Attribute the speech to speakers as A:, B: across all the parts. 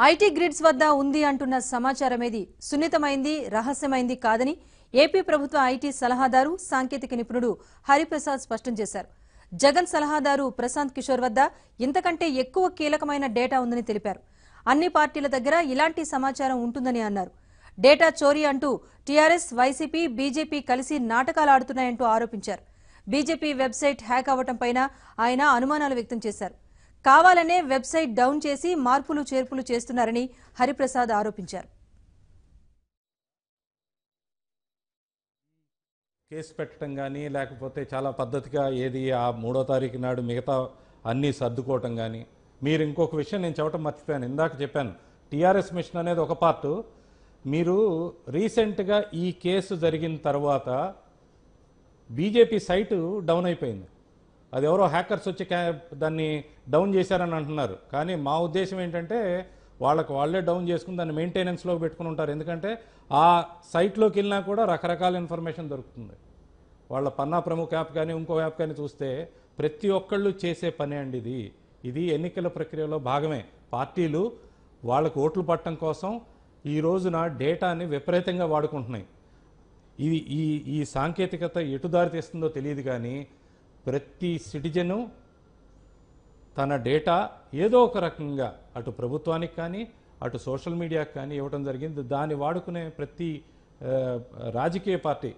A: IT grids వద్ద ఉంది అంటున్న సమాచారమేది సున్నితమైంది, రహస్యమైంది కాదని ఏపీ ప్రభుత్వ ఐటీ సలహాదారు, సాంకేతిక నిపుణుడు హరిప్రసాద్ స్పష్టం చేశారు. జగన్ సలహాదారు ప్రశాంత్ కిషోర్ వద్ద ఇంతకంటే ఎక్కువ కీలకమైన డేటా ఉందని తెలిపారు. అన్ని పార్టీల దగ్గర ఇలాంటి సమాచారం ఉంటుందని అన్నారు. డేటా చోరీ అంటూ టీఆర్ఎస్, వైసీపీ, బీజేపీ కలిసి నాటకాలు ఆడుతున్నాయంటూ ఆరోపించారు. బీజేపీ వెబ్సైట్ హ్యాక్ అవటంపైన ఆయన అనుమానాలు వ్యక్తం చేశారు. కావాలనే వెబ్సైట్ డౌన్ చేసి మార్పులు చేర్పులు చేస్తున్నారని హరిప్రసాద్ ఆరోపించారు.
B: కేసు పెట్టడం కానీ లేకపోతే చాలా పద్ధతిగా ఏది ఆ 3వ తారీఖు నాడు మిగతా అన్నీ సర్దుకోవటం కానీ. మీరు ఇంకొక విషయం నేను చెప్పడం మర్చిపోయాను, ఇందాక చెప్పాను టీఆర్ఎస్ మిషన్ అనేది ఒక పార్టు. మీరు రీసెంట్గా ఈ కేసు జరిగిన తర్వాత బీజేపీ సైటు డౌన్ అయిపోయింది. అది ఎవరో హ్యాకర్స్ వచ్చి దాన్ని డౌన్ చేశారని అంటున్నారు. కానీ మా ఉద్దేశం ఏంటంటే వాళ్ళే డౌన్ చేసుకుని దాన్ని మెయింటెనెన్స్లో పెట్టుకుని ఉంటారు. ఎందుకంటే ఆ సైట్లోకి వెళ్ళినా కూడా రకరకాల ఇన్ఫర్మేషన్ దొరుకుతుంది. వాళ్ళ పన్నా ప్రముఖ యాప్ కానీ ఇంకో యాప్ కానీ చూస్తే ప్రతి ఒక్కళ్ళు చేసే పనే అండి ఇది ఎన్నికల ప్రక్రియలో భాగమే. పార్టీలు వాళ్ళకు ఓట్లు పట్టడం కోసం ఈ రోజున డేటాని విపరీతంగా వాడుకుంటున్నాయి. ఈ సాంకేతికత ఎటు దారి తీస్తుందో తెలియదు, కానీ ప్రతి సిటిజను తన డేటా ఏదో ఒక రకంగా అటు ప్రభుత్వానికి కానీ అటు సోషల్ మీడియాకి కానీ ఇవ్వడం జరిగింది. దాన్ని వాడుకునే ప్రతి రాజకీయ పార్టీ,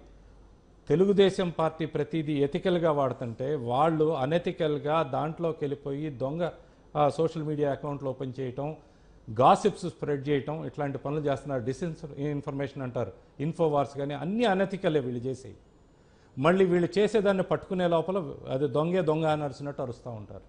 B: తెలుగుదేశం పార్టీ ప్రతిదీ ఎథికల్గా వాడుతుంటే వాళ్ళు అనెథికల్గా దాంట్లోకి వెళ్ళిపోయి దొంగ సోషల్ మీడియా అకౌంట్లు ఓపెన్ చేయటం, గాసిప్స్ స్ప్రెడ్ చేయటం, ఇట్లాంటి పనులు చేస్తున్నారు. ఇన్ఫర్మేషన్ అంటారు, ఇన్ఫోవార్స్ కానీ అన్నీ అనెథికలే వీళ్ళు చేసేవి. మళ్ళీ వీళ్ళు చేసేదాన్ని పట్టుకునే లోపల అది దొంగ అని అరిచినట్టు అరుస్తూ ఉంటారు.